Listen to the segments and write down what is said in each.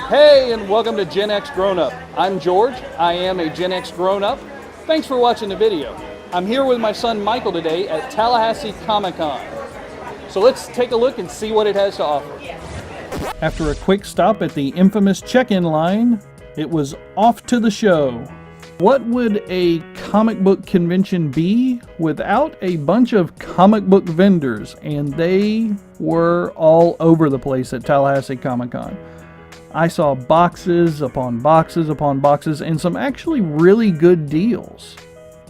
Hey, and welcome to Gen X Grown Up. I'm George. I am a Gen X Grown Up. Thanks for watching the video. I'm here with my son Michael today at Tallahassee Comic Con. So let's take a look and see what it has to offer. After a quick stop at the infamous check-in line, it was off to the show. What would a comic book convention be without a bunch of comic book vendors? And they were all over the place at Tallahassee Comic Con. I saw boxes upon boxes upon boxes and some actually really good deals.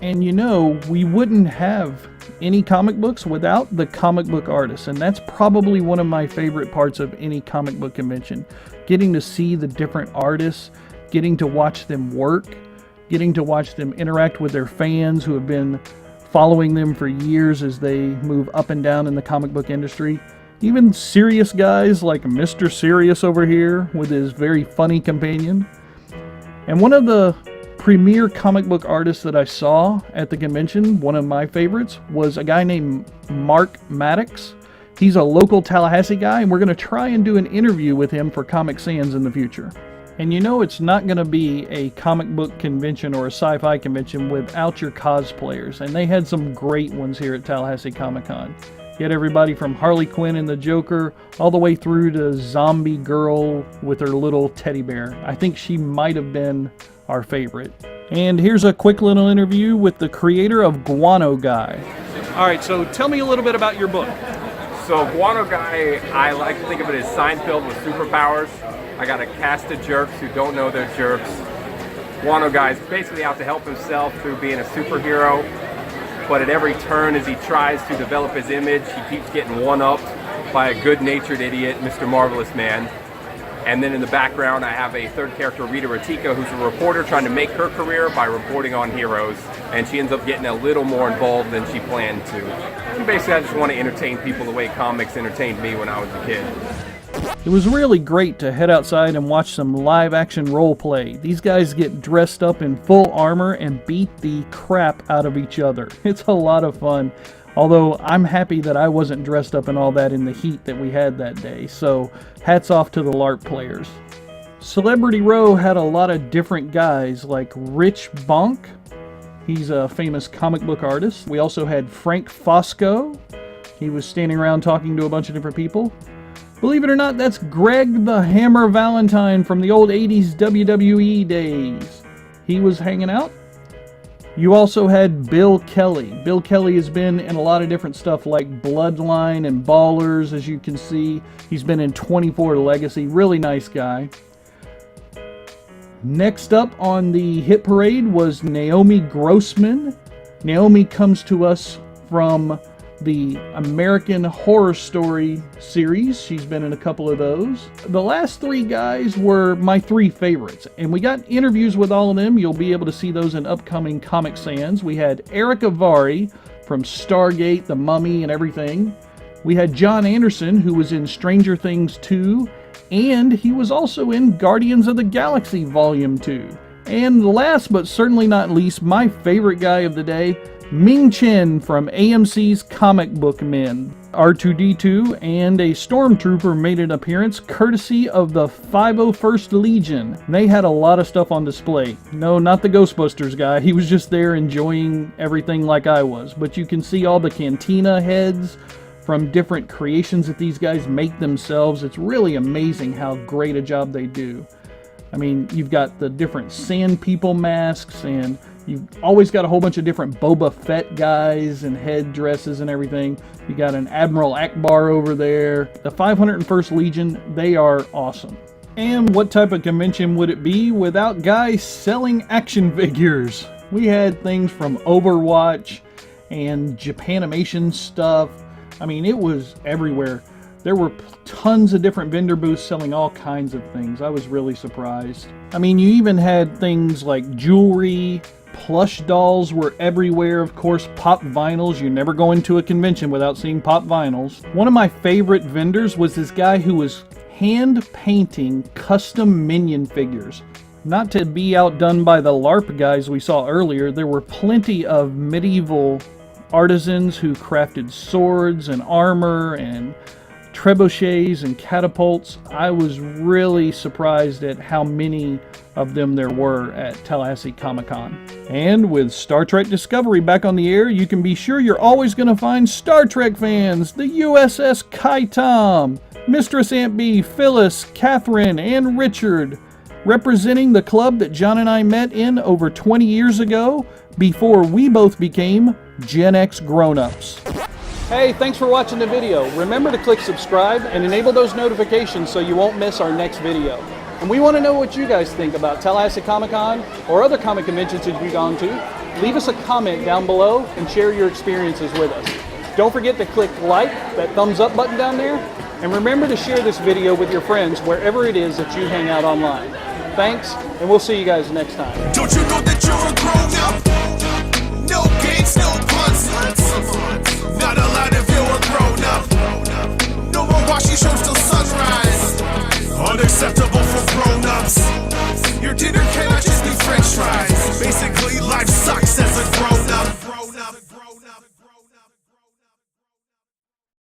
And you know, we wouldn't have any comic books without the comic book artists, and that's probably one of my favorite parts of any comic book convention. Getting to see the different artists, getting to watch them work, getting to watch them interact with their fans who have been following them for years as they move up and down in the comic book industry. Even serious guys like Mr. Serious over here with his very funny companion. And one of the premier comic book artists that I saw at the convention, one of my favorites, was a guy named Mark Maddox. He's a local Tallahassee guy, and we're going to try and do an interview with him for Comic Sans in the future. And you know it's not going to be a comic book convention or a sci-fi convention without your cosplayers, and they had some great ones here at Tallahassee Comic Con. You had everybody from Harley Quinn and the Joker all the way through to Zombie Girl with her little teddy bear. I think she might have been our favorite. And here's a quick little interview with the creator of Guano Guy. All right, so tell me a little bit about your book. So Guano Guy, I like to think of it as Seinfeld with superpowers. I got a cast of jerks who don't know they're jerks. Guano Guy is basically out to help himself through being a superhero. But at every turn as he tries to develop his image, he keeps getting one-upped by a good-natured idiot, Mr. Marvelous Man. And then in the background, I have a third character, Rita Ratika, who's a reporter trying to make her career by reporting on heroes. And she ends up getting a little more involved than she planned to. And basically, I just want to entertain people the way comics entertained me when I was a kid. It was really great to head outside and watch some live-action role play. These guys get dressed up in full armor and beat the crap out of each other. It's a lot of fun, although I'm happy that I wasn't dressed up in all that in the heat that we had that day, so hats off to the LARP Players. Celebrity Row had a lot of different guys like Rich Bonk. He's a famous comic book artist. We also had Frank Fosco. He was standing around talking to a bunch of different people. Believe it or not, that's Greg the Hammer Valentine from the old 80s WWE days. He was hanging out. You also had Bill Kelly. Bill Kelly has been in a lot of different stuff like Bloodline and Ballers, as you can see. He's been in 24 Legacy. Really nice guy. Next up on the hit parade was Naomi Grossman. Naomi comes to us from the American Horror Story series. She's been in a couple of those. The last three guys were my three favorites, and we got interviews with all of them. You'll be able to see those in upcoming Comic Sans. We had Eric Avari from Stargate, The Mummy, and everything. We had John Anderson, who was in Stranger Things 2, and he was also in Guardians of the Galaxy Volume 2. And last but certainly not least, my favorite guy of the day, Ming Chen from AMC's Comic Book Men. R2-D2 and a Stormtrooper made an appearance courtesy of the 501st Legion. They had a lot of stuff on display. No, not the Ghostbusters guy. He was just there enjoying everything like I was. But you can see all the cantina heads from different creations that these guys make themselves. It's really amazing how great a job they do. I mean, you've got the different Sand People masks, and you've always got a whole bunch of different Boba Fett guys and headdresses and everything. You got an Admiral Akbar over there. The 501st Legion, they are awesome. And what type of convention would it be without guys selling action figures? We had things from Overwatch and Japanimation stuff. I mean, it was everywhere. There were tons of different vendor booths selling all kinds of things. I was really surprised. I mean, you even had things like jewelry, plush dolls were everywhere. Of course, pop vinyls. You never go into a convention without seeing pop vinyls. One of my favorite vendors was this guy who was hand painting custom Minion figures. Not to be outdone by the LARP guys we saw earlier, there were plenty of medieval artisans who crafted swords and armor and trebuchets and catapults. I was really surprised at how many of them there were at Tallahassee Comic Con. And with Star Trek Discovery back on the air, you can be sure you're always going to find Star Trek fans, the USS Kaitom, Mistress Aunt Bee, Phyllis, Catherine, and Richard, representing the club that John and I met in over 20 years ago before we both became Gen X grown-ups. Hey, thanks for watching the video. Remember to click subscribe and enable those notifications so you won't miss our next video. And we want to know what you guys think about Tallahassee Comic Con or other comic conventions that you've gone to. Leave us a comment down below and share your experiences with us. Don't forget to click like, that thumbs up button down there, and remember to share this video with your friends wherever it is that you hang out online. Thanks, and we'll see you guys next time. Don't you know that you're a grown-up? No games, no puns. Not allowed if you're a grown-up. No more watching shows till sunrise. Unacceptable for grown-ups. Your dinner cannot just be french fries. Basically, life sucks.